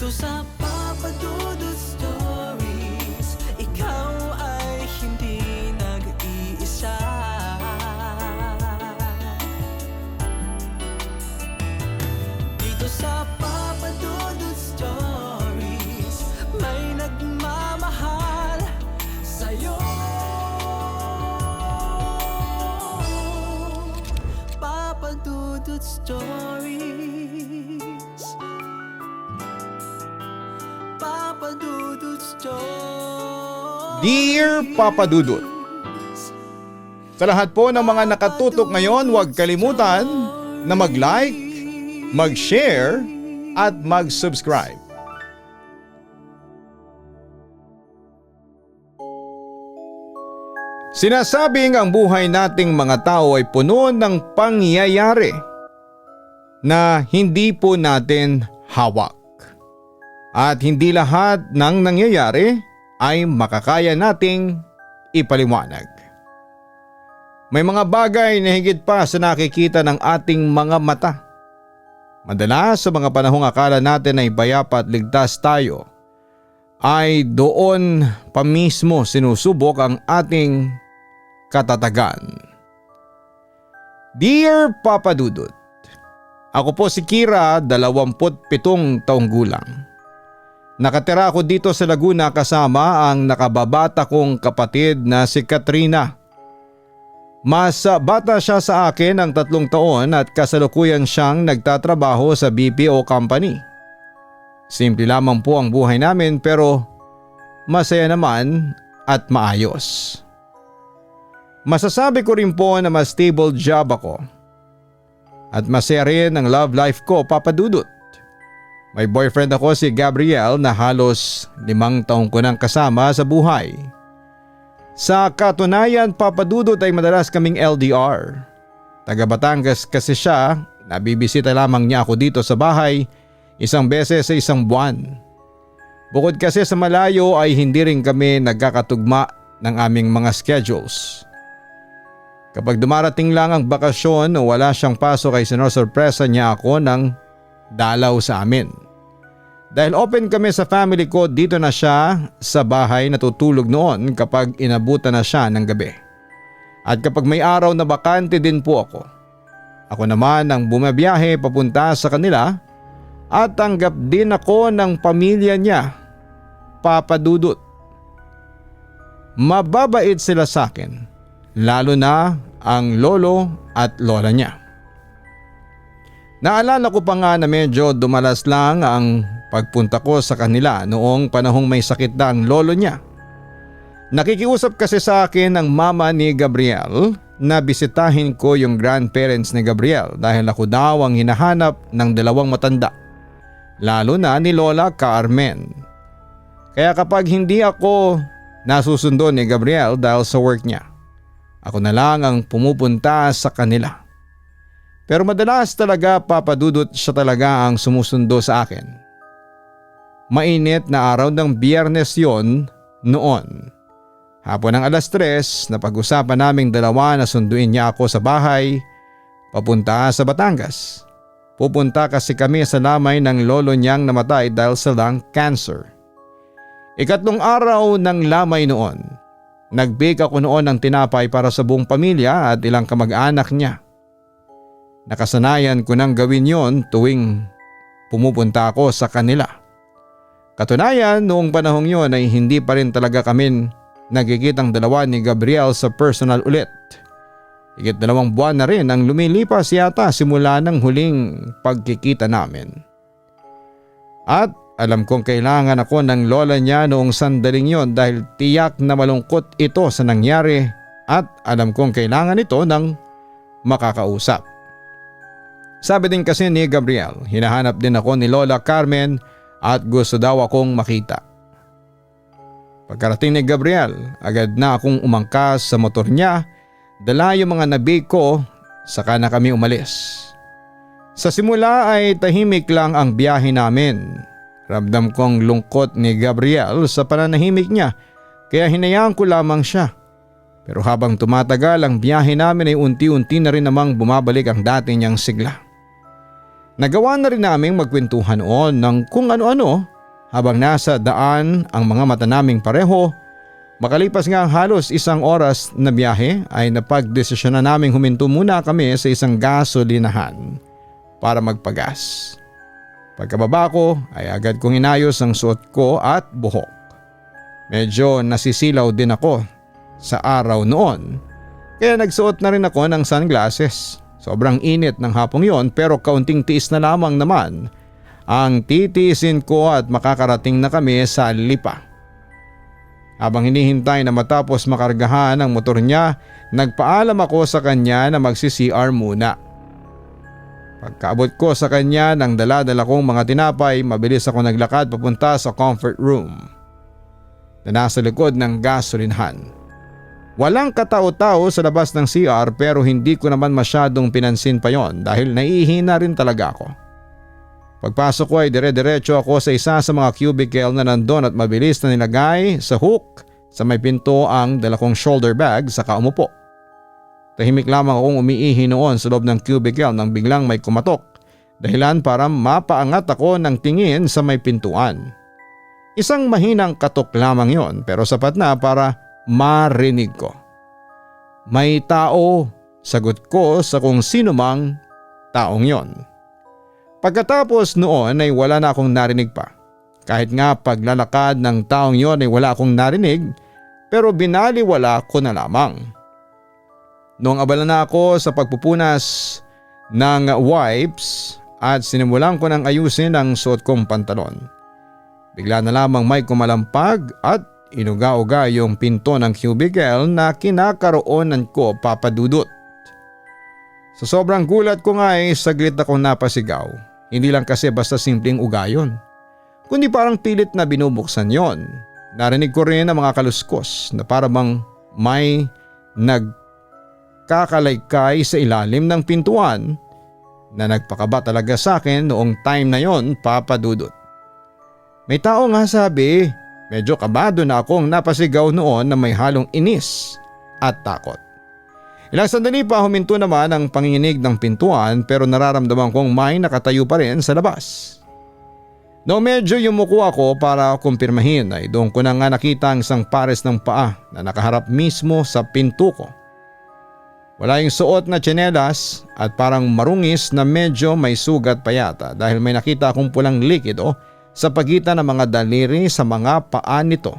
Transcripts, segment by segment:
Dito sa Papa Dudut Stories, ikaw ay hindi nag-iisa. Dito sa Papa Dudut Stories, may nagmamahal sa'yo. Papa Dudut Stories, Papa Dudut Stories. Dear Papa Dudut, sa lahat po ng mga nakatutok ngayon, huwag kalimutan na mag-like, mag-share at mag-subscribe. Sinasabing ang buhay nating mga tao ay puno ng pangyayari na hindi po natin hawak. At hindi lahat ng nangyayari ay makakaya nating ipaliwanag. May mga bagay na higit pa sa nakikita ng ating mga mata. Madalas sa mga panahong akala natin ay bayapa at ligtas tayo, ay doon pa mismo sinusubok ang ating katatagan. Dear Papa Dudut, ako po si Kira, 27 taong gulang. Nakatira ako dito sa Laguna kasama ang nakababata kong kapatid na si Katrina. Mas bata siya sa akin ng 3 taon at kasalukuyan siyang nagtatrabaho sa BPO company. Simple lamang po ang buhay namin pero masaya naman at maayos. Masasabi ko rin po na mas stable job ako. At masaya rin ang love life ko, Papa Dudut. May boyfriend ako si Gabriel na halos 5 taong ko nang kasama sa buhay. Sa katunayan, Papa Dudut, ay madalas kaming LDR. Taga Batangas kasi siya, nabibisita lamang niya ako dito sa bahay 1 beses sa 1 buwan. Bukod kasi sa malayo ay hindi rin kami nagkakatugma ng aming mga schedules. Kapag dumarating lang ang bakasyon o wala siyang pasok ay sinosurpresa niya ako ng dalaw sa amin. Dahil open kami sa family ko, dito na siya sa bahay natutulog noon kapag inabutan na siya ng gabi. At kapag may araw na bakante din po ako. Ako naman ang bumabiyahe papunta sa kanila at tanggap din ako ng pamilya niya, Papa Dudut. Mababait sila sa akin, lalo na ang lolo at lola niya. Naalala ko pa nga na medyo dumalas lang ang pagpunta ko sa kanila noong panahong may sakit na ang lolo niya. Nakikiusap kasi sa akin ang mama ni Gabriel na bisitahin ko yung grandparents ni Gabriel dahil ako daw ang hinahanap ng 2 matanda, lalo na ni Lola Carmen. Kaya kapag hindi ako nasusundo ni Gabriel dahil sa work niya, ako na lang ang pumupunta sa kanila. Pero madalas talaga, Papa Dudut, siya talaga ang sumusundo sa akin. Mainit na araw ng Biyernes yon noon. Hapon ng 3:00, napag-usapan naming 2 na sunduin niya ako sa bahay papunta sa Batangas. Pupunta kasi kami sa lamay ng lolo niyang namatay dahil sa lung cancer. 3 araw ng lamay noon. Nag-bake ako noon ng tinapay para sa buong pamilya at ilang kamag-anak niya. Nakasanayan ko nang gawin yon tuwing pumupunta ako sa kanila. Katunayan, noong panahong yon ay hindi pa rin talaga kami nagkikitang 2 ni Gabriel sa personal ulit. Higit 2 buwan na rin ang lumilipas yata simula ng huling pagkikita namin. At alam kong kailangan ako ng lola niya noong sandaling yon dahil tiyak na malungkot ito sa nangyari at alam kong kailangan ito ng makakausap. Sabi din kasi ni Gabriel, hinahanap din ako ni Lola Carmen at gusto daw akong makita. Pagkarating ni Gabriel, agad na akong umangkas sa motor niya, dala yung mga nabig ko, saka na kami umalis. Sa simula ay tahimik lang ang biyahe namin. Ramdam kong lungkot ni Gabriel sa pananahimik niya kaya hinayaan ko lamang siya. Pero habang tumatagal ang biyahe namin ay unti-unti na rin namang bumabalik ang dati niyang sigla. Nagawa na rin naming magkwentuhan noon ng kung ano-ano Habang nasa daan ang mga mata naming pareho, makalipas nga ang halos 1 oras na biyahe ay napagdesisyon na naming huminto muna kami sa isang gasolinahan para magpagas. Pagkababa ko ay agad kong inayos ang suot ko at buhok. Medyo nasisilaw din ako sa araw noon kaya nagsuot na rin ako ng sunglasses. Sobrang init ng hapong yon pero kaunting tiis na lamang naman ang titiisin ko at makakarating na kami sa Lipa. Habang hinihintay na matapos makargahan ang motor niya, nagpaalam ako sa kanya na magsi-CR muna. Pagkaabot ko sa kanya ng dala-dala kong mga tinapay, mabilis ako naglakad papunta sa comfort room na nasa likod ng gasolinahan. Walang katao-tao sa labas ng CR pero hindi ko naman masyadong pinansin pa yon dahil naihina rin talaga ako. Pagpasok ko ay dire-diretso ako sa isa sa mga cubicle na nandun at mabilis na nilagay sa hook sa may pinto ang dala kong shoulder bag saka umupo. Tahimik lamang akong umiihi noon sa loob ng cubicle nang biglang may kumatok, dahilan para mapaangat ako ng tingin sa may pintuan. Isang mahinang katok lamang yon pero sapat na para marinig ko. May tao, sagot ko sa kung sino mang taong yon. Pagkatapos noon ay wala na akong narinig pa. Kahit nga paglalakad ng taong yon ay wala akong narinig pero binaliwala ko na lamang. Noong abala na ako sa pagpupunas ng wipes at sinimulan ko ng ayusin ang suot kong pantalon. Bigla na lamang may kumalampag at inuga-uga yung pinto ng cubicle na kinakaroonan ko, Papa Dudut. Sa sobrang gulat ko nga ay saglit akong napasigaw. Hindi lang kasi basta simpleng uga yun, kundi parang pilit na binubuksan yon. Narinig ko rin ang mga kaluskos na parang may nagkakalaykay sa ilalim ng pintuan na nagpakaba talaga sa akin noong time na yon, Papa Dudut. May tao nga, sabi. Medyo kabado na akong napasigaw noon na may halong inis at takot. Ilang sandali pa huminto naman ang panginginig ng pintuan pero nararamdaman kong may nakatayo pa rin sa labas. Noong medyo yumuko ako para kumpirmahin ay doon ko na nga nakita ang isang pares ng paa na nakaharap mismo sa pinto ko. Wala yung suot na tsinelas at parang marungis na medyo may sugat pa yata dahil may nakita akong pulang likido sa pagitan ng mga daliri sa mga paa nito.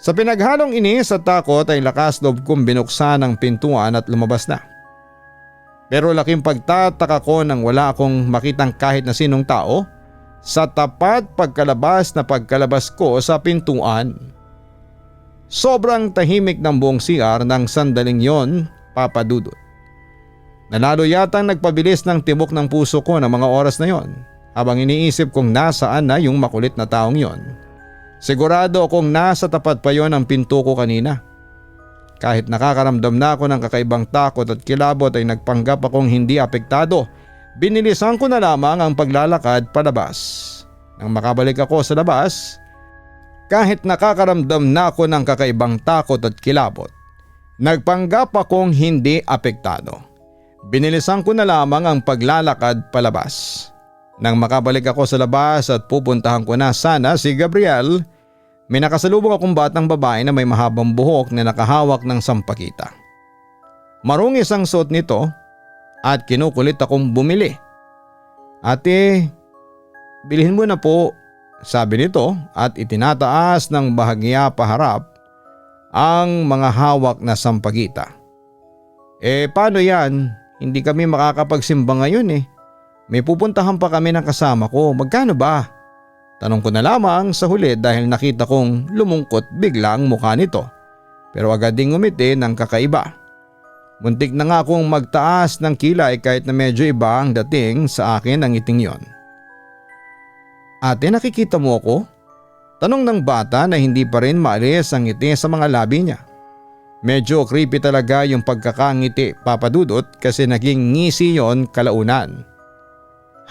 Sa pinaghalong inis at takot ay lakas loob kong binuksan ang pintuan at lumabas na. Pero laking pagtataka ko nang wala akong makitang kahit na sinong tao sa tapat pagkalabas ko sa pintuan. Sobrang tahimik ng buong CR ng sandaling yon, Papa Dudut. Nalalo yatang nagpabilis ng tibok ng puso ko ng mga oras na yon habang iniisip kong nasaan na yung makulit na taong yon. Sigurado akong nasa tapat pa yon ang pinto ko kanina. Kahit nakakaramdam na ako ng kakaibang takot at kilabot ay nagpanggap akong hindi apektado. Binilisan ko na lamang ang paglalakad palabas. Nang makabalik ako sa labas, kahit nakakaramdam na ako ng kakaibang takot at kilabot, nagpanggap akong hindi apektado. Binilisan ko na lamang ang paglalakad palabas. Nang makabalik ako sa labas at pupuntahan ko na sana si Gabriel, may nakasalubong akong batang babae na may mahabang buhok na nakahawak ng sampagita. Marungis ang suot nito at kinukulit akong bumili. "Ate, bilhin mo na po," sabi nito at itinataas ng bahagya paharap ang mga hawak na sampagita. Paano yan? Hindi kami makakapagsimba ngayon eh. May pupuntahan pa kami ng kasama ko. Magkano ba? Tanong ko na lamang sa huli dahil nakita kong lumungkot bigla ang mukha nito. Pero agad ding ngumiti ng kakaiba. Muntik na nga akong magtaas ng kilay kahit na medyo iba ang dating sa akin ang ngiting yon. "Ate, nakikita mo ako?" Tanong ng bata na hindi pa rin maalis ang ngiti sa mga labi niya. Medyo creepy talaga yung pagkakangiti, Papa Dudut, kasi naging ngisi yon kalaunan.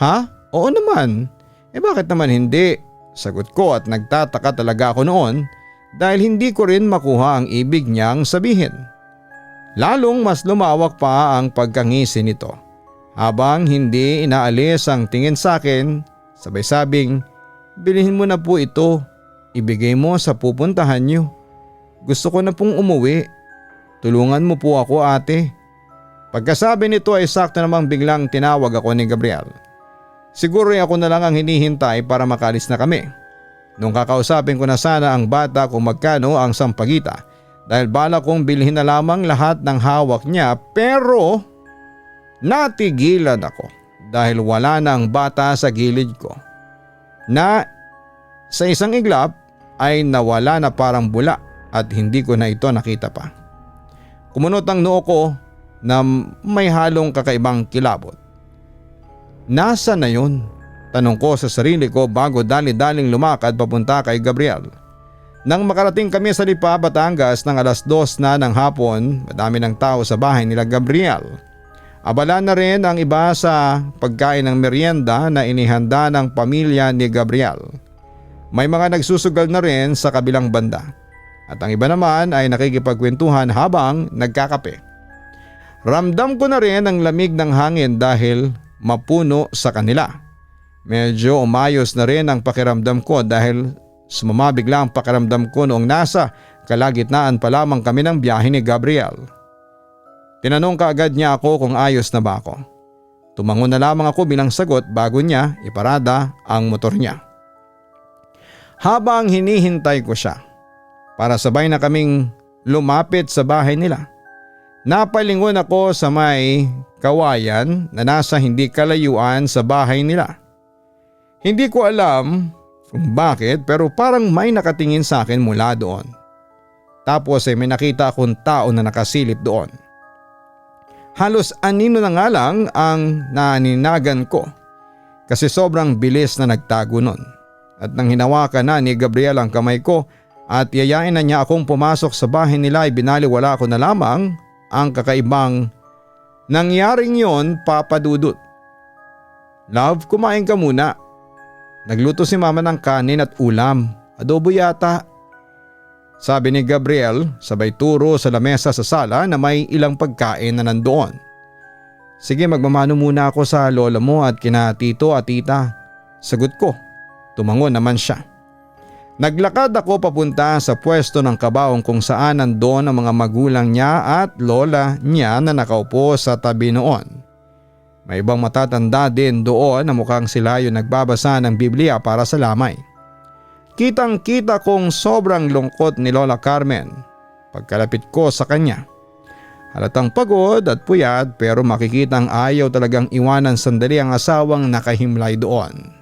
"Ha? Oo naman. Bakit naman hindi?" Sagot ko at nagtataka talaga ako noon dahil hindi ko rin makuha ang ibig niyang sabihin. Lalong mas lumawak pa ang pagkangisi nito habang hindi inaalis ang tingin sa akin Sabay sabing, bilhin mo na po ito. Ibigay mo sa pupuntahan niyo. Gusto ko na pong umuwi. Tulungan mo po ako ate. Pagkasabi nito ay sakto namang biglang tinawag ako ni Gabriel. Siguro ay ako na lang ang hinihintay para makalis na kami. Nung kakausapin ko na sana ang bata kung magkano ang sampagita dahil bala kong bilhin na lamang lahat ng hawak niya, pero natigilan ako dahil wala na ang bata sa gilid ko na sa isang iglap ay nawala na parang bula at hindi ko na ito nakita pa. Kumunot ang noo ko na may halong kakaibang kilabot. Nasa na yun? Tanong ko sa sarili ko bago dali-daling lumakad papunta kay Gabriel. Nang makarating kami sa Lipa, Batangas ng 2:00 na ng hapon, madami ng tao sa bahay nila Gabriel. Abala na rin ang iba sa pagkain ng merienda na inihanda ng pamilya ni Gabriel. May mga nagsusugal na rin sa kabilang banda at ang iba naman ay nakikipagkwentuhan habang nagkakape. Ramdam ko na rin ang lamig ng hangin dahil mapuno sa kanila. Medyo umayos na rin ang pakiramdam ko dahil sumama bigla ang pakiramdam ko noong nasa kalagitnaan pa lamang kami ng biyahe ni Gabriel. Tinanong kaagad niya ako kung ayos na ba ako. Tumango na lamang ako bilang sagot bago niya iparada ang motor niya. Habang hinihintay ko siya para sabay na kaming lumapit sa bahay nila, napalingon ako sa may kawayan na nasa hindi kalayuan sa bahay nila. Hindi ko alam kung bakit pero parang may nakatingin sa akin mula doon. Tapos ay may nakita akong tao na nakasilip doon. Halos anino na nga lang ang naninagan ko kasi sobrang bilis na nagtago nun. At nang hinawakan na ni Gabriel ang kamay ko at yayain na niya akong pumasok sa bahay nila ay binaliwala ko na lamang ang kakaibang nangyaring yon, Papa Dudut. Love, kumain ka muna. Nagluto si mama ng kanin at ulam. Adobo yata. Sabi ni Gabriel sabay turo sa lamesa sa sala na may ilang pagkain na nandoon. Sige, magmamano muna ako sa lola mo at kina tito at tita. Sagot ko. Tumango naman siya. Naglakad ako papunta sa pwesto ng kabaong kung saan nandoon ang mga magulang niya at lola niya na nakaupo sa tabi noon. May ibang matatanda din doon na mukhang sila yung nagbabasa ng Biblia para sa lamay. Kitang kita kong sobrang lungkot ni Lola Carmen pagkalapit ko sa kanya. Halatang pagod at puyat pero makikitang ayaw talagang iwanan sandali ang asawang nakahimlay doon.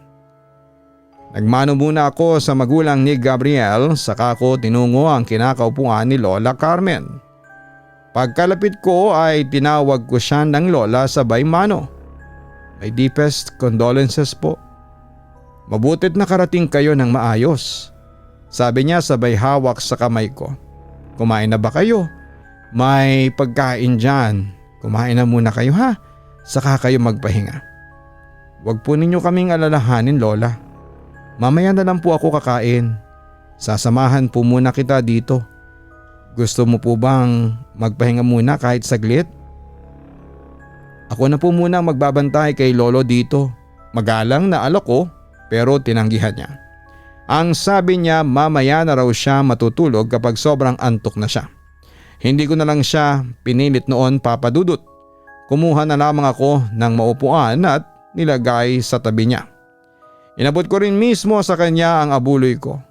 Nagmano muna ako sa magulang ni Gabriel saka ko tinungo ang kinakaupuan ni Lola Carmen. Pagkalapit ko ay tinawag ko siya ng lola sabay mano. My deepest condolences po. Mabutit nakarating kayo ng maayos. Sabi niya sabay hawak sa kamay ko. Kumain na ba kayo? May pagkain dyan. Kumain na muna kayo ha. Saka kayo magpahinga. Huwag po ninyo kaming alalahanin lola. Mamaya na lang po ako kakain. Sasamahan po muna kita dito. Gusto mo po bang magpahinga muna kahit saglit? Ako na po muna magbabantay kay lolo dito. Magalang na alok ko pero tinanggihan niya. Ang sabi niya mamaya na raw siya matutulog kapag sobrang antok na siya. Hindi ko na lang siya pinilit noon, Papa Dudut. Kumuha na lamang ako ng maupuan at nilagay sa tabi niya. Inabot ko rin mismo sa kanya ang abuloy ko.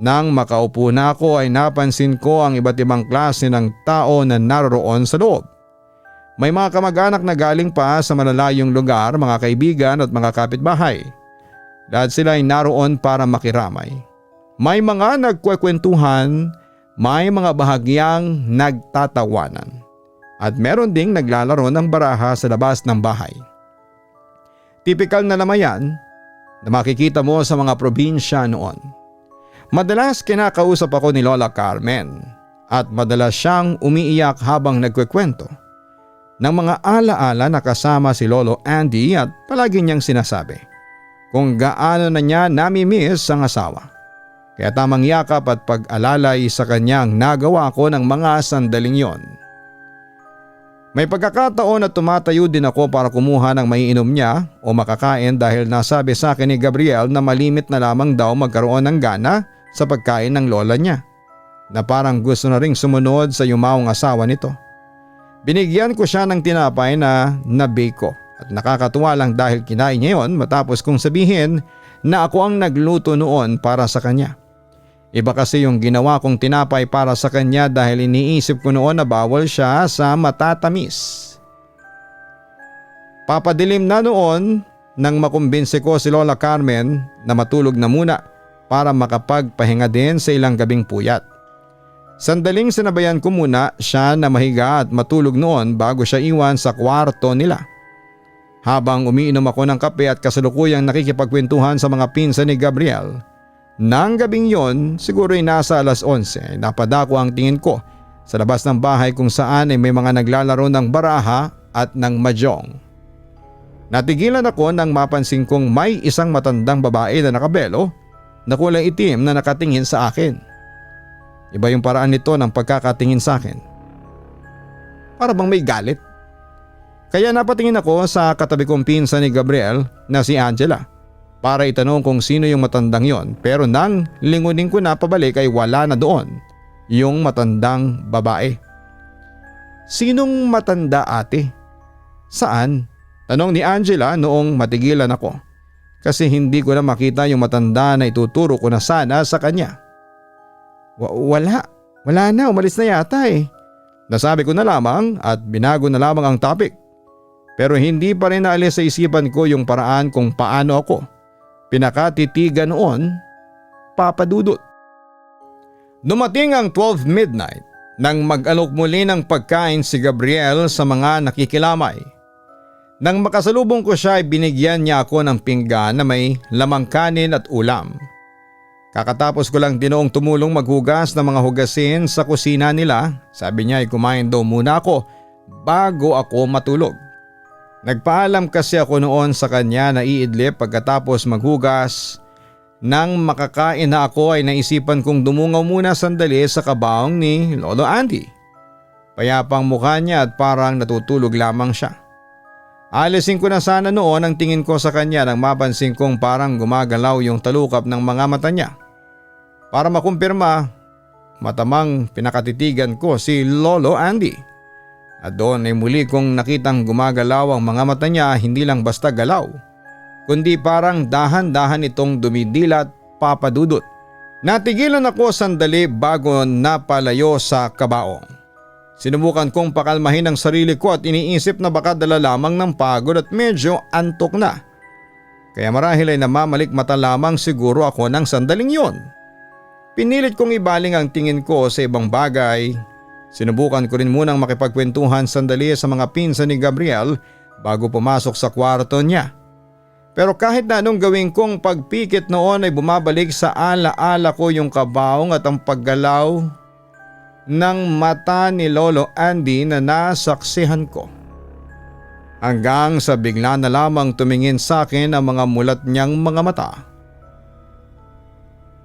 Nang makaupo na ako ay napansin ko ang iba't ibang klase ng tao na naroon sa loob. May mga kamag-anak na galing pa sa malalayong lugar, mga kaibigan at mga kapitbahay. Lahat sila ay naroon para makiramay. May mga nagkwekwentuhan, may mga bahagyang nagtatawanan. At meron ding naglalaro ng baraha sa labas ng bahay. Tipikal na lamayan na makikita mo sa mga probinsya noon. Madalas kinakausap ako ni Lola Carmen at madalas siyang umiiyak habang nagkwekwento ng mga alaala na kasama si Lolo Andy at palagi niyang sinasabi kung gaano na niya nami-miss ang asawa. Kaya tamang yakap at pag-alalay sa kanyang nagawa ko ng mga sandaling yon. May pagkakataon na tumatayo din ako para kumuha ng maiinom niya o makakain dahil nasabi sa akin ni Gabriel na malimit na lamang daw magkaroon ng gana sa pagkain ng lola niya, na parang gusto na ring sumunod sa yumaong asawa nito. Binigyan ko siya ng tinapay na nabake ko at nakakatuwa lang dahil kinain niya yon matapos kong sabihin na ako ang nagluto noon para sa kanya. Iba kasi yung ginawa kong tinapay para sa kanya dahil iniisip ko noon na bawal siya sa matatamis. Papadilim na noon nang makumbinse ko si Lola Carmen na matulog na muna para makapagpahinga din sa ilang gabing puyat. Sandaling sinabayan ko muna siya na mahiga at matulog noon bago siya iwan sa kwarto nila. Habang umiinom ako ng kape at kasalukuyang nakikipagkwentuhan sa mga pinsan ni Gabriel, nang gabing yon, siguro ay nasa alas 11, napadako ang tingin ko sa labas ng bahay kung saan ay may mga naglalaro ng baraha at ng mahjong. Natigilan ako nang mapansin kong may isang matandang babae na nakabelo na kulay itim na nakatingin sa akin. Iba yung paraan nito ng pagkakatingin sa akin. Para bang may galit. Kaya napatingin ako sa katabi kong pinsan ni Gabriel na si Angela para itanong kung sino yung matandang yon, pero nang lingunin ko na pabalik ay wala na doon yung matandang babae. Sinong matanda ate? Saan? Tanong ni Angela noong matigilan ako kasi hindi ko na makita yung matanda na ituturo ko na sana sa kanya. Wala na, umalis na yata eh. Nasabi ko na lamang at binago na lamang ang topic. Pero hindi pa rin naalis sa isipan ko yung paraan kung paano ako pinakatitigan noon, Papa Dudut. Dumating ang 12 midnight nang mag-alok muli ng pagkain si Gabriel sa mga nakikilamay. Nang makasalubong ko siya ay binigyan niya ako ng pinggan na may lamang kanin at ulam. Kakatapos ko lang dinoong tumulong maghugas ng mga hugasin sa kusina nila, sabi niya ay kumain daw muna ako bago ako matulog. Nagpaalam kasi ako noon sa kanya na iidlip pagkatapos maghugas. Nang makakain na ako ay naisipan kong dumungaw muna sandali sa kabaong ni Lolo Andy. Payapang mukha niya at parang natutulog lamang siya. Alisin ko na sana noon ang tingin ko sa kanya nang mapansin kong parang gumagalaw yung talukap ng mga mata niya. Para makumpirma, matamang pinakatitigan ko si Lolo Andy. At doon ay muli kong nakitang gumagalaw ang mga mata niya, hindi lang basta galaw, kundi parang dahan-dahan itong dumidilat, Papa Dudut. Natigilan ako sandali bago napalayo sa kabaong. Sinubukan kong pakalmahin ang sarili ko at iniisip na baka dala lamang ng pagod at medyo antok na. Kaya marahil ay namamalikmata lamang siguro ako ng sandaling yon. Pinilit kong ibaling ang tingin ko sa ibang bagay. Sinubukan ko rin munang makipagkwentuhan sandali sa mga pinsan ni Gabriel bago pumasok sa kwarto niya. Pero kahit na anong gawin kong pagpikit noon ay bumabalik sa ala-ala ko yung kabaong at ang paggalaw ng mata ni Lolo Andy na nasaksihan ko. Hanggang sa bigla na lamang tumingin sa akin ang mga mulat niyang mga mata.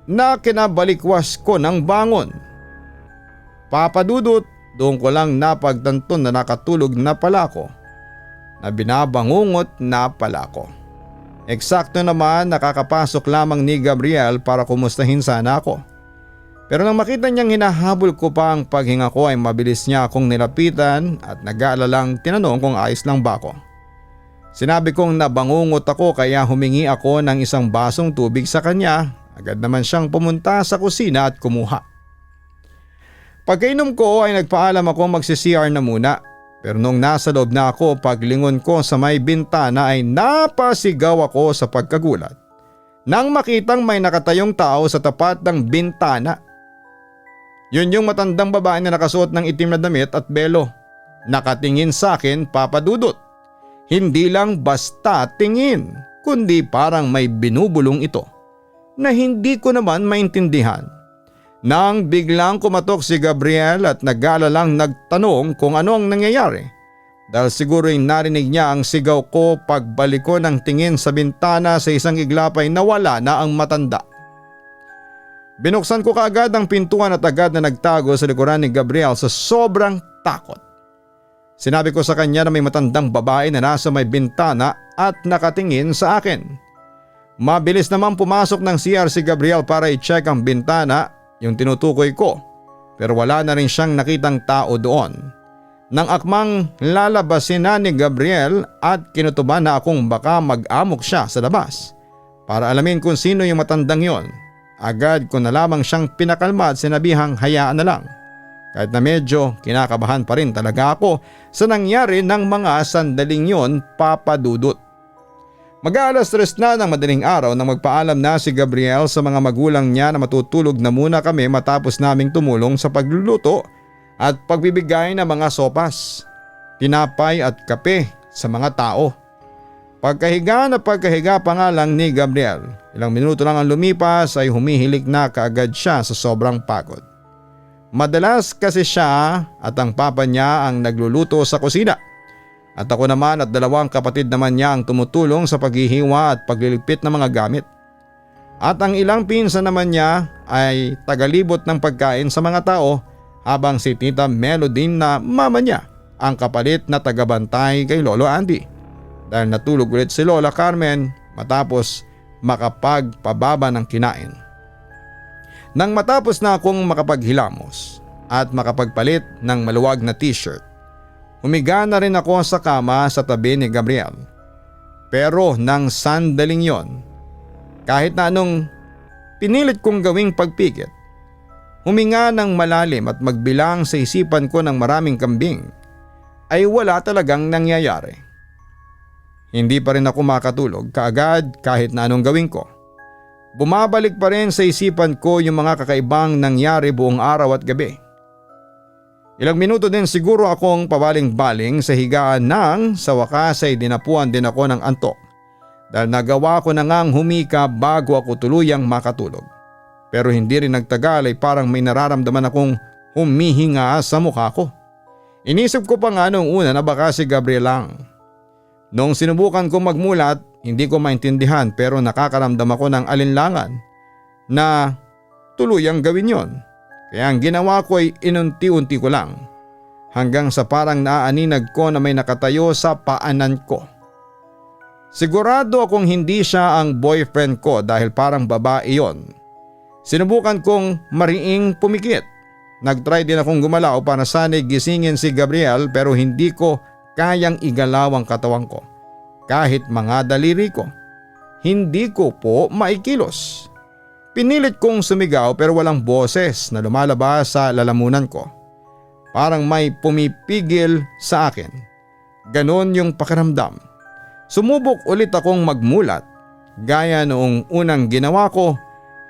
Na kinabalikwas ko ng bangon. Papa Dudut, doon ko lang napagtanton na nakatulog na pala ako, na binabangungot na pala ako. Eksakto naman nakakapasok lamang ni Gabriel para kumustahin sana ako. Pero nang makita niyang hinahabol ko pa ang paghinga ko ay mabilis niya akong nilapitan at nag-aalalang tinanong kung ayos lang ba ako. Sinabi kong nabangungot ako kaya humingi ako ng isang basong tubig sa kanya. Agad naman siyang pumunta sa kusina at kumuha. Pagkainom ko ay nagpaalam ako magsi-CR na muna, pero nung nasa loob na ako paglingon ko sa may bintana ay napasigaw ako sa pagkagulat nang makitang may nakatayong tao sa tapat ng bintana. Yun yung matandang babae na nakasuot ng itim na damit at belo. Nakatingin sa akin, Papa Dudut. Hindi lang basta tingin, kundi parang may binubulong ito na hindi ko naman maintindihan. Nang biglang kumatok si Gabriel at nag-aalalang nagtanong kung ano ang nangyayari dahil siguro'y narinig niya ang sigaw ko pagbalik ko ng tingin sa bintana sa isang iglapay na wala na ang matanda. Binuksan ko kaagad ang pintuan at agad na nagtago sa likuran ni Gabriel sa sobrang takot. Sinabi ko sa kanya na may matandang babae na nasa may bintana at nakatingin sa akin. Mabilis naman pumasok ng CR si Gabriel para i-check ang bintana, yung tinutukoy ko, pero wala na rin siyang nakitang tao doon. Nang akmang lalabasin na ni Gabriel at kinutuban na akong baka mag-amok siya sa labas para alamin kung sino yung matandang yon, agad ko na lamang siyang pinakalma at sinabihang hayaan na lang. Kahit na medyo kinakabahan pa rin talaga ako sa nangyari ng mga sandaling yon, Papa Dudut. Mag-aalas 3 na ng madaling araw nang magpaalam na si Gabriel sa mga magulang niya na matutulog na muna kami matapos naming tumulong sa pagluluto at pagbibigay ng mga sopas, tinapay at kape sa mga tao. Pagkahiga na pagkahiga pa nga lang ni Gabriel, ilang minuto lang ang lumipas ay humihilik na kaagad siya sa sobrang pagod. Madalas kasi siya at ang papa niya ang nagluluto sa kusina at ako naman at dalawang kapatid naman niya ang tumutulong sa paghihiwa at pagliligpit ng mga gamit. At ang ilang pinsan naman niya ay tagalibot ng pagkain sa mga tao habang si Tita Melody na mama niya ang kapalit na tagabantay kay Lolo Andy dahil natulog ulit si Lola Carmen matapos makapagpababa ng kinain. Nang matapos na akong makapaghilamos at makapagpalit ng maluwag na t-shirt, humiga na rin ako sa kama sa tabi ni Gabriel. Pero nang sandaling yon, kahit na anong pinilit kong gawing pagpikit, huminga ng malalim at magbilang sa isipan ko ng maraming kambing, ay wala talagang nangyayari. Hindi pa rin ako makatulog kaagad kahit na anong gawin ko. Bumabalik pa rin sa isipan ko yung mga kakaibang nangyari buong araw at gabi. Ilang minuto din siguro akong pabaling-baling sa higaan nang sa wakas ay dinapuan din ako ng antok dahil nagawa ko na ngang humika bago ako tuluyang makatulog. Pero hindi rin nagtagal ay parang may nararamdaman akong humihinga sa mukha ko. Inisip ko pa nga noong una na baka si Gabriel lang. Noong sinubukan ko magmulat, hindi ko maintindihan pero nakakaramdam ako ng alinlangan na tuluyang gawin yon. Kaya ang ginawa ko ay inunti-unti ko lang hanggang sa parang naaaninag ko na may nakatayo sa paanan ko. Sigurado akong hindi siya ang boyfriend ko dahil parang babae yon. Sinubukan kong mariing pumikit. Nagtry din akong gumalaw para sana'y gisingin si Gabriel pero hindi ko kayang igalaw ang katawan ko. Kahit mga daliri ko, hindi ko po maikilos. Pinilit kong sumigaw pero walang boses na lumalabas sa lalamunan ko. Parang may pumipigil sa akin. Ganon yung pakiramdam. Sumubok ulit akong magmulat. Gaya noong unang ginawa ko,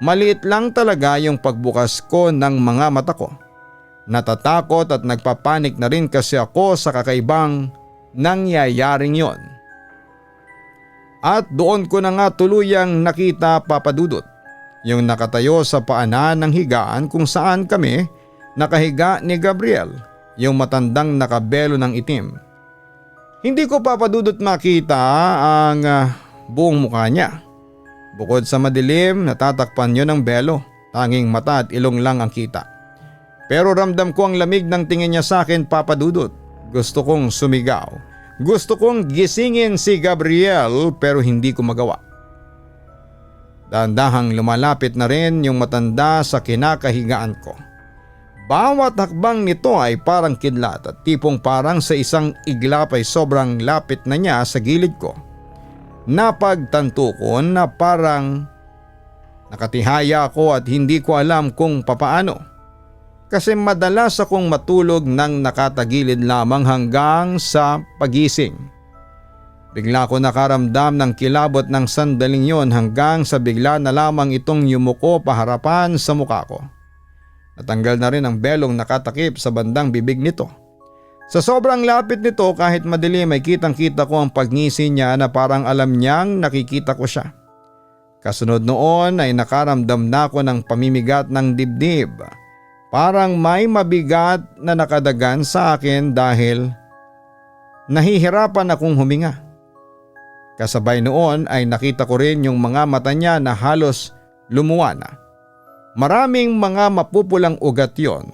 maliit lang talaga yung pagbukas ko ng mga mata ko. Natatakot at nagpapanik na rin kasi ako sa kakaibang nangyayaring yon. At doon ko na nga tuluyang nakita, Papa Dudut, yung nakatayo sa paanan ng higaan kung saan kami nakahiga ni Gabriel, yung matandang nakabelo ng itim. Hindi ko, Papa Dudut, makita ang buong mukha niya. Bukod sa madilim, natatakpan yun ng belo, tanging mata at ilong lang ang kita. Pero ramdam ko ang lamig ng tingin niya sa akin, Papa Dudut. Gusto kong sumigaw. Gusto kong gisingin si Gabriel pero hindi ko magawa. Dahan-dahang lumalapit na rin yung matanda sa kinakahigaan ko. Bawat hakbang nito ay parang kidlat at tipong parang sa isang iglap ay sobrang lapit na niya sa gilid ko. Napagtanto ko na parang nakatihaya ako at hindi ko alam kung papaano. Kasi madalas akong matulog nang nakatagilid lamang hanggang sa pagising. Bigla ko nakaramdam ng kilabot ng sandaling yon hanggang sa bigla na lamang itong yumuko paharapan sa mukha ko. Natanggal na rin ang belong nakatakip sa bandang bibig nito. Sa sobrang lapit nito kahit madilim ay kitang-kita ko ang pagngisi niya na parang alam niyang nakikita ko siya. Kasunod noon ay nakaramdam na ako ng pamimigat ng dibdib. Parang may mabigat na nakadagan sa akin dahil nahihirapan akong huminga. Kasabay noon ay nakita ko rin yung mga mata niya na halos lumuwa na. Maraming mga mapupulang ugat yon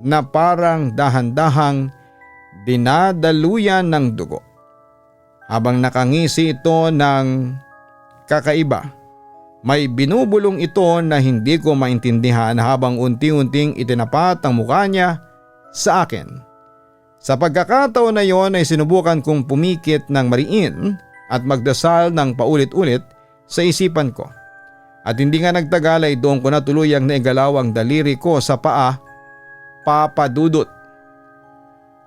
na parang dahan-dahang dinadaluyan ng dugo. Habang nakangisi ito ng kakaiba, may binubulong ito na hindi ko maintindihan habang unti-unting itinapat ang mukha niya sa akin. Sa pagkakataon na yon ay sinubukan kong pumikit ng mariin at magdasal ng paulit-ulit sa isipan ko. At hindi nga nagtagal ay doon ko na tuluyang naigalaw ang daliri ko sa paa, Papa Dudut.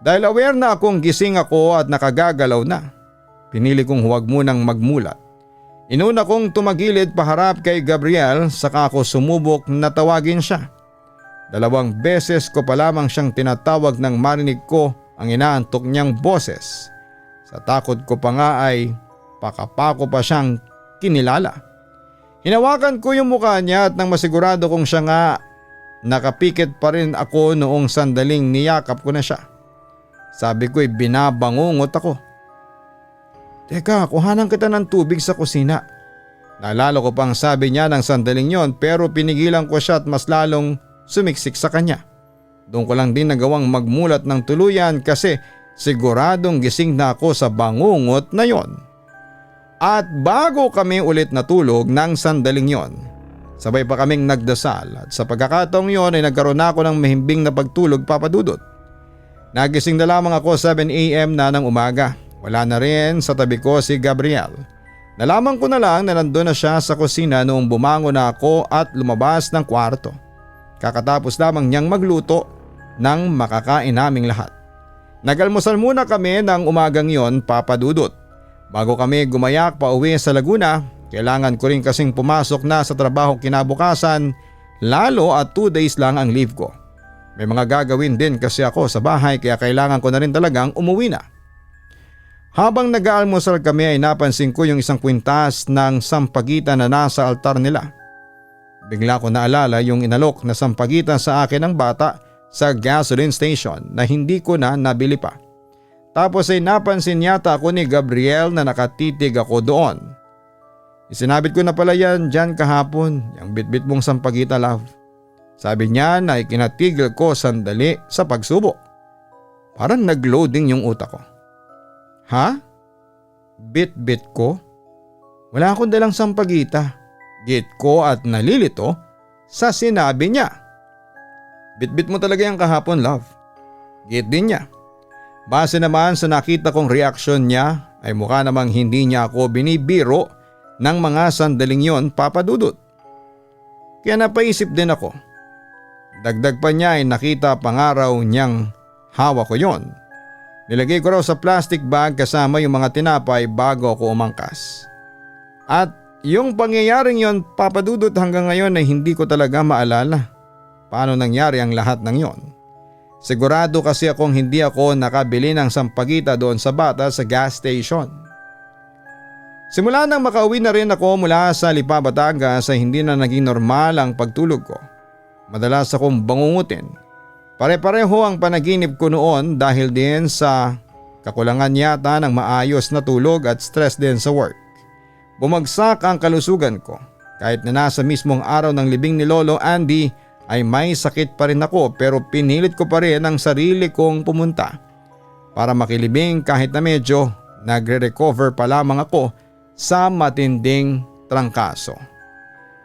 Dahil aware na akong gising ako at nakagagalaw na, pinili kong huwag munang magmulat. Inuna kong tumagilid paharap kay Gabriel saka ako sumubok na tawagin siya. 2 beses ko pa lamang siyang tinatawag nang marinig ko ang inaantok niyang boses. Sa takot ko pa nga ay pakapako pa siyang kinilala. Hinawakan ko yung mukha niya at nang masigurado kong siya nga, nakapikit pa rin ako noong sandaling niyakap ko na siya. Sabi ko'y binabangungot ako. Teka, kuhanan kita ng tubig sa kusina. Naalala ko pang sabi niya ng sandaling yon pero pinigilan ko siya at mas lalong sumiksik sa kanya. Doon ko lang din nagawang magmulat ng tuluyan kasi siguradong gising na ako sa bangungot na yon. At bago kami ulit natulog ng sandaling yon, sabay pa kaming nagdasal at sa pagkakataong yon ay nagkaroon ako ng mahimbing na pagtulog, Papa Dudut. Nagising na lamang ako 7 a.m. na ng umaga. Wala na rin sa tabi ko si Gabriel. Nalaman ko na lang na nandun na siya sa kusina noong bumangon na ako at lumabas ng kwarto. Kakatapos lamang niyang magluto ng makakain naming lahat. Nagalmusal muna kami ng umagang yon, Papa Dudut. Bago kami gumayak pa uwi sa Laguna, kailangan ko rin kasing pumasok na sa trabaho kinabukasan, lalo at 2 days lang ang leave ko. May mga gagawin din kasi ako sa bahay kaya kailangan ko na rin talagang umuwi na. Habang nag-aalmusal kami ay napansin ko yung isang kwintas ng sampagitan na nasa altar nila. Bigla ko naalala yung inalok na sampagitan sa akin ng bata sa gasoline station na hindi ko na nabili pa. Tapos ay napansin yata ako ni Gabriel na nakatitig ako doon. Isinabit ko na pala yan dyan kahapon, yung bitbit mong sampagita, love. Sabi niya na ikinatigil ko sandali sa pagsubok. Parang nag-loading yung utak ko. Ha? Bit-bit ko? Wala akong dalang sampagita. Git ko at nalilito sa sinabi niya. Bit-bit mo talaga yung kahapon, love. Git din niya. Base naman sa nakita kong reaksyon niya ay mukha namang hindi niya ako binibiro ng mga sandaling yon, Papa Dudut. Kaya napaisip din ako. Dagdag pa niya ay nakita pangaraw niyang hawak ko yon. Nilagay ko raw sa plastic bag kasama yung mga tinapay bago ako umangkas. At yung pangyayaring yon, Papa Dudut, hanggang ngayon ay hindi ko talaga maalala paano nangyari ang lahat ng yon. Sigurado kasi akong hindi ako nakabili ng sampagita doon sa bata sa gas station. Simula nang makauwi na rin ako mula sa Lipa, Batangas ay hindi na naging normal ang pagtulog ko. Madalas akong bangungutin. Pare-pareho ang panaginip ko noon dahil din sa kakulangan yata ng maayos na tulog at stress din sa work. Bumagsak ang kalusugan ko. Kahit na nasa mismong araw ng libing ni Lolo Andy ay may sakit pa rin ako pero pinilit ko pa rin ang sarili kong pumunta para makilibing kahit na medyo nagre-recover pa lamang ako sa matinding trangkaso.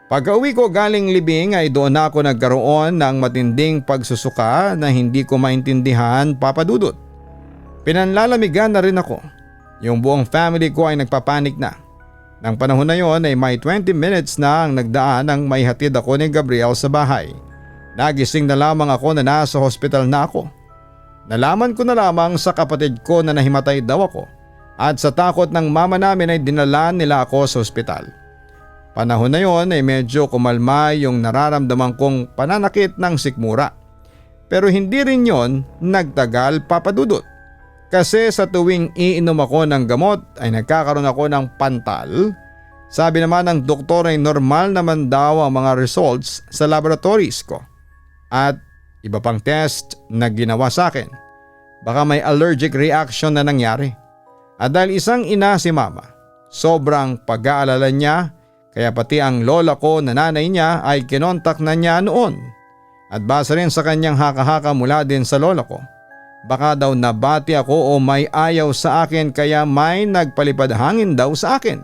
Pagka-uwi ko galing libing ay doon na ako nagkaroon ng matinding pagsusuka na hindi ko maintindihan, Papa Dudut. Pinanlalamigan na rin ako. Yung buong family ko ay nagpapanik na. Nang panahon na yon ay may 20 minutes na ang nagdaan nang may hatid ako ni Gabriel sa bahay. Nagising na lamang ako na nasa hospital na ako. Nalaman ko na lamang sa kapatid ko na nahimatay daw ako at sa takot ng mama namin ay dinala nila ako sa ospital. Panahon na yon ay medyo kumalma yung nararamdaman kong pananakit ng sikmura. Pero hindi rin yon nagtagal, Papa Dudut. Kasi sa tuwing iinom ako ng gamot ay nagkakaroon ako ng pantal. Sabi naman ng doktor ay normal naman daw ang mga results sa laboratories ko. At iba pang test na ginawa sa akin. Baka may allergic reaction na nangyari. At dahil isang ina si mama, sobrang pag-aalala niya. Kaya pati ang lola ko na nanay niya ay kinontak na niya noon. At base rin sa kanyang haka-haka mula din sa lola ko, Baka daw nabati ako o may ayaw sa akin kaya may nagpalipad hangin daw sa akin.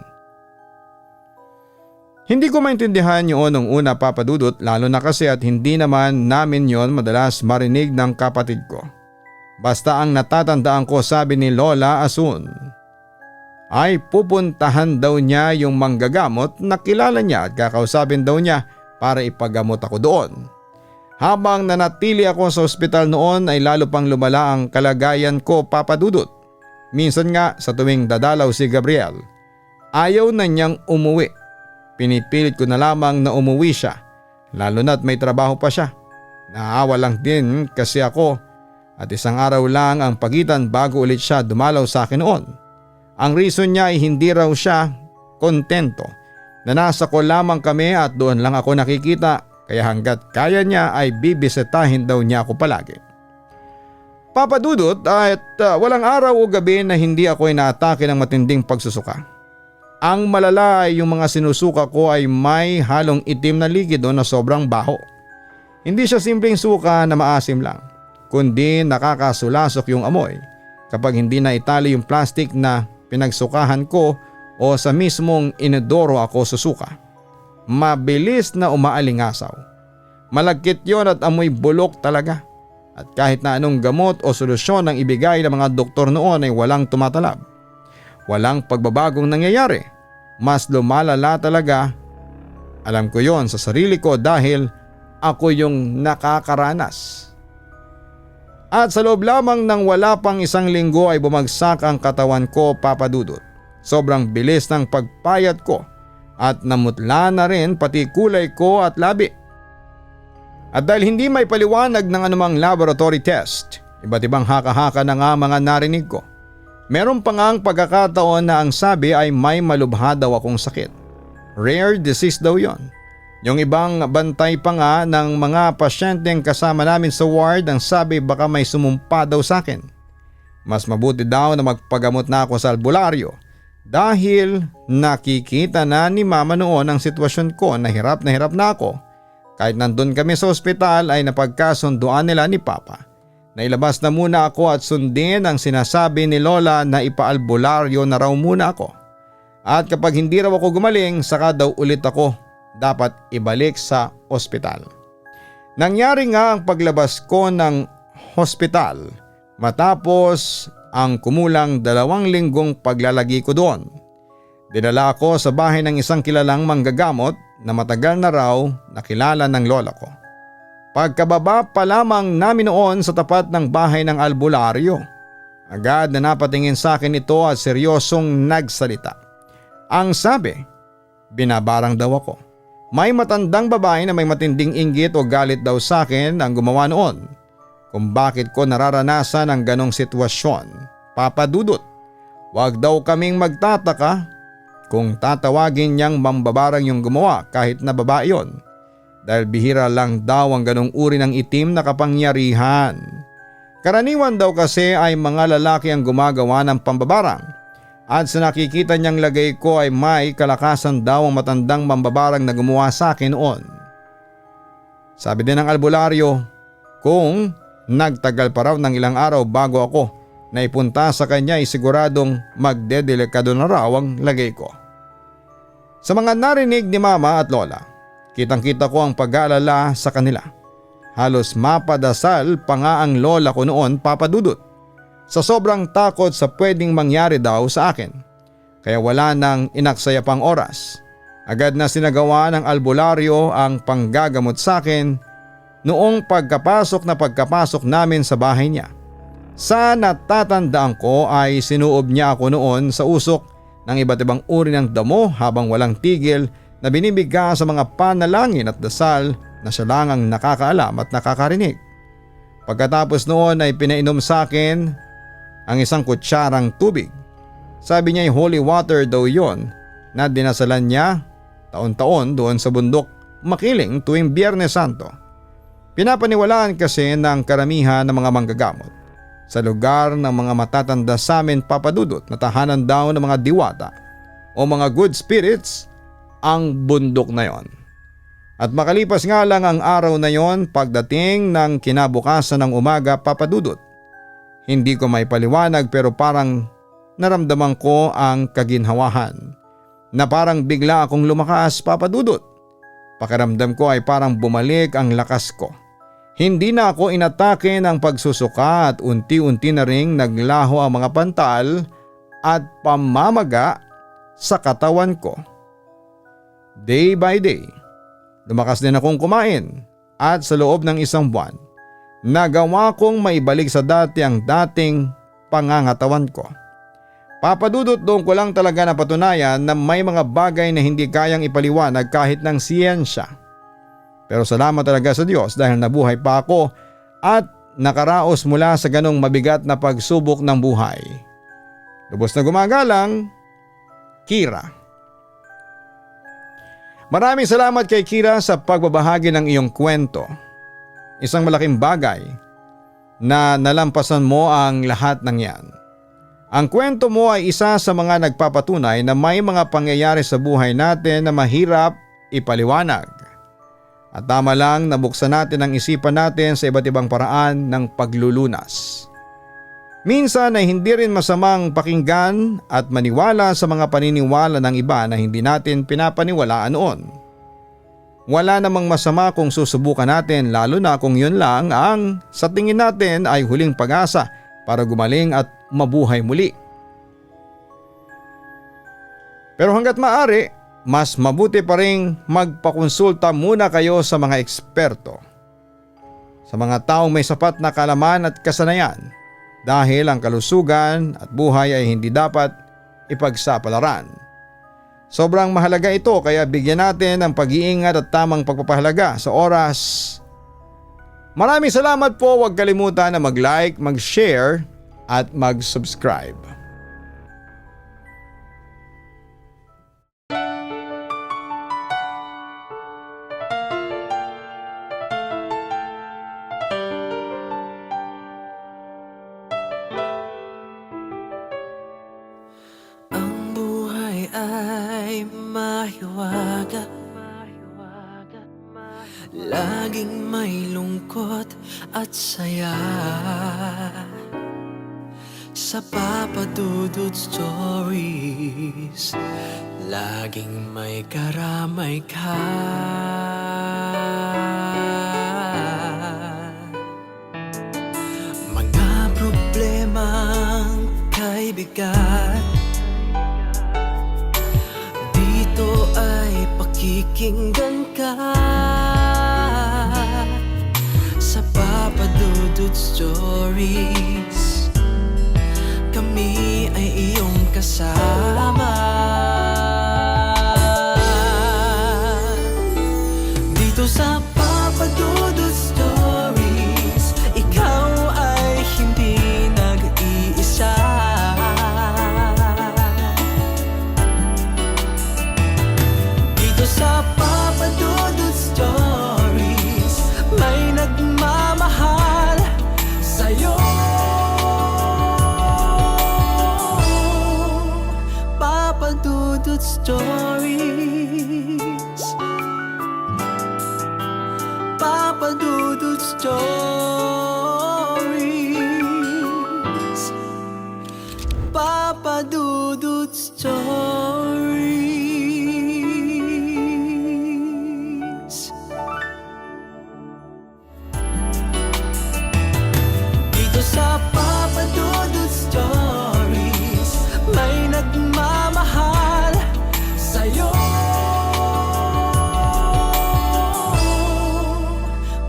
Hindi ko maintindihan yun nung una, Papa Dudut, lalo na kasi at hindi naman namin yon madalas marinig ng kapatid ko. Basta ang natatandaan ko, sabi ni Lola Asun, ay pupuntahan daw niya yung manggagamot na kilala niya at kakausapin daw niya para ipagamot ako doon. Habang nanatili ako sa ospital noon ay lalo pang lumala ang kalagayan ko, Papa Dudut. Minsan nga sa tuwing dadalaw si Gabriel, ayaw na niyang umuwi. Pinipilit ko na lamang na umuwi siya, lalo na't may trabaho pa siya. Naawa lang din kasi ako at isang araw lang ang pagitan bago ulit siya dumalaw sa akin noon. Ang reason niya ay hindi raw siya kontento na nasa ko lamang kami at doon lang ako nakikita, kaya hanggat kaya niya ay bibisitahin daw niya ako palagi. Papa Dudut, at walang araw o gabi na hindi ako inaatake ng matinding pagsusuka. Ang malala ay yung mga sinusuka ko ay may halong itim na likido na sobrang baho. Hindi siya simpleng suka na maasim lang, kundi nakakasulasok yung amoy kapag hindi na itali yung plastic na pinagsukahan ko o sa mismong inodoro ako susuka. Mabilis na umaalingasaw. Malagkit yon at amoy bulok talaga. At kahit na anong gamot o solusyon ang ibigay ng mga doktor noon ay walang tumatalab. Walang pagbabagong nangyayari. Mas lumalala talaga. Alam ko yon sa sarili ko dahil ako yung nakakaranas. At sa loob lamang ng wala pang isang linggo ay bumagsak ang katawan ko, Papa Dudut. Sobrang bilis ng pagpayat ko at namutla na rin pati kulay ko at labi. At dahil hindi may paliwanag ng anumang laboratory test, iba't ibang haka-haka na nga mga narinig ko. Meron pa nga ang pagkakataon na ang sabi ay may malubha daw akong sakit. Rare disease daw yon. Yung ibang bantay pa nga ng mga pasyenteng kasama namin sa ward ang sabi baka may sumumpa daw sa akin. Mas mabuti daw na magpagamot na ako sa albularyo dahil nakikita na ni Mama noon ang sitwasyon ko na hirap na ako. Kahit nandun kami sa ospital ay napagkasunduan nila ni Papa. Nailabas na muna ako at sundin ang sinasabi ni Lola na ipaalbularyo na raw muna ako. At kapag hindi raw ako gumaling, saka daw ulit ako dapat ibalik sa ospital. Nangyari nga ang paglabas ko ng hospital matapos ang kumulang 2 linggong paglalagi ko doon. Dinala ako sa bahay ng isang kilalang manggagamot na matagal na raw nakilala ng lola ko. Pagkababa pa lamang namin noon sa tapat ng bahay ng albularyo, agad na napatingin sa akin ito at seryosong nagsalita. Ang sabi, binabarang daw ako. May matandang babae na may matinding inggit o galit daw sa akin ang gumawa noon. Kung bakit ko nararanasan ang ganong sitwasyon, Papa Dudut, wag daw kaming magtataka kung tatawagin niyang mambabarang yung gumawa kahit na babae yon. Dahil bihira lang daw ang ganong uri ng itim na kapangyarihan. Karaniwan daw kasi ay mga lalaki ang gumagawa ng pambabarang. At sa nakikita niyang lagay ko ay may kalakasan daw ang matandang mambabarang na gumawa sa akin noon. Sabi din ng albularyo, kung nagtagal pa raw ng ilang araw bago ako naipunta sa kanya ay siguradong magdedelikado na raw ang lagay ko. Sa mga narinig ni Mama at Lola, kitang-kita ko ang pag-aalala sa kanila. Halos mapadasal pa nga ang lola ko noon, Papa Dudut, sa sobrang takot sa pwedeng mangyari daw sa akin. Kaya wala nang inaksaya pang oras. Agad na sinagawa ng albularyo ang panggagamot sa akin noong pagkapasok namin sa bahay niya. Sa natatandaan ko ay sinuob niya ako noon sa usok ng iba't ibang uri ng damo habang walang tigil na binibigay sa mga panalangin at dasal na siya lang ang nakakaalam at nakakarinig. Pagkatapos noon ay pinainom sa akin ang isang kutsarang tubig. Sabi niya ay holy water daw yon na dinasalan niya taon-taon doon sa bundok Makiling tuwing Biyernes Santo. Pinapaniwalaan kasi ng karamihan ng mga manggagamot sa lugar ng mga matatanda sa amin, Papa Dudut, na tahanan daw ng mga diwata o mga good spirits ang bundok na yon. At makalipas nga lang ang araw na yon, pagdating ng kinabukasan ng umaga, Papa Dudut, Hindi ko maipaliwanag pero parang naramdaman ko ang kaginhawahan na parang bigla akong lumakas, Papa Dudut. Pakiramdam ko ay parang bumalik ang lakas ko. Hindi na ako inatake ng pagsusuka at unti-unti na ring naglaho ang mga pantal at pamamaga sa katawan ko. Day by day, lumakas din akong kumain at sa loob ng isang buwan, nagawa kong maibalik sa dati ang dating pangangatawan ko. Papa Dudut, doon ko lang talaga napatunayan na may mga bagay na hindi kayang ipaliwanag kahit ng siyensya. Pero salamat talaga sa Diyos dahil nabuhay pa ako at nakaraos mula sa ganong mabigat na pagsubok ng buhay. Lubos na gumagalang, Kira. Maraming salamat kay Kira sa pagbabahagi ng iyong kwento. Isang malaking bagay na nalampasan mo ang lahat ng yan. Ang kwento mo ay isa sa mga nagpapatunay na may mga pangyayari sa buhay natin na mahirap ipaliwanag. At tama lang na buksan natin ang isipan natin sa iba't ibang paraan ng paglulunas. Minsan ay hindi rin masamang pakinggan at maniwala sa mga paniniwala ng iba na hindi natin pinapaniwalaan noon. Wala namang masama kung susubukan natin, lalo na kung yun lang ang sa tingin natin ay huling pag-asa para gumaling at mabuhay muli. Pero hanggat maaari, mas mabuti pa ring magpakonsulta muna kayo sa mga eksperto, sa mga taong may sapat na kaalaman at kasanayan, dahil ang kalusugan at buhay ay hindi dapat ipagsapalaran. Sobrang mahalaga ito kaya bigyan natin ng pag-iingat at tamang pagpapahalaga sa oras. Maraming salamat po, huwag kalimutan na mag-like, mag-share at mag-subscribe. Ang buhay ay mahiwaga, laging may lungkot at saya. Sa Papa Dudut Stories, laging may karamay ka. Mga problemang kay bigat, dito ay pakikinggan ka. Sa Papa Dudut Stories, kami ay iyong kasama. Dito sa Papa Dudut Stories, ikaw ay hindi nag-iisa. Dito sa Papa Dudut Stories, may nagmamahal sa'yo. Papa Dudut Stories, Papa Dudut Stories, Papa Dudut Stories. Dito sa Papa Dudut Stories, may nagmamahal sa'yo.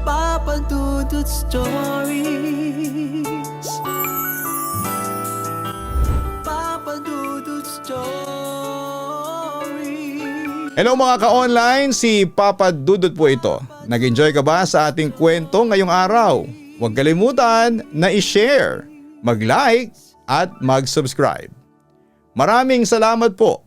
Papa Dudut Stories, Papa Dudut Stories. Hello mga ka-online, si Papa Dudut po ito. Nag-enjoy ka ba sa ating kwento ngayong araw? Huwag kalimutan na i-share, mag-like at mag-subscribe. Maraming salamat po.